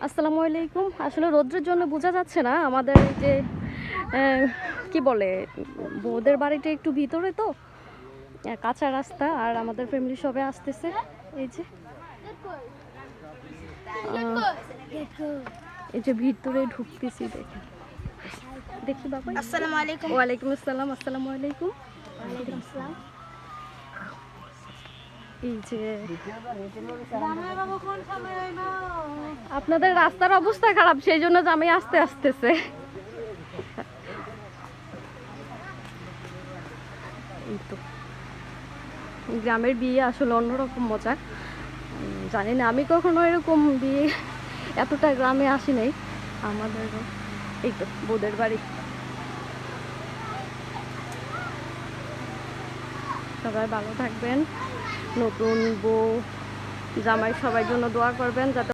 আসসালামু আলাইকুম। আসলে রৌদ্রের জন্য বোঝা যাচ্ছে না আমাদের এই যে কি বলে বউদের বাড়িটা একটু ভিতরে তো, কাঁচা রাস্তা, আর আমাদের ফ্যামিলি সবাই আসতেছে। এই যে এই যে ভিতরে ঢুকতেছি, দেখি দেখি বাবা। আসসালামু আলাইকুম। ওয়ালাইকুম আসসালাম। আসসালামু আলাইকুম। ওয়ালাইকুম আসসালাম। এই যে আপনাদের রাস্তার অবস্থা খারাপ, সেই জন্য জামাই আসতে আসতেছে। এই তো গ্রামের বিয়ে আসলে অন্যরকম মজা। জানি না, আমি কখনো এরকম বিয়ে এতটা গ্রামে আসি নাই। আমাদের এই তো বউদের বাড়ি। সবাই ভালো থাকবেন। নতুন বউ জামাই সবার জন্য দোয়া করবেন যাতে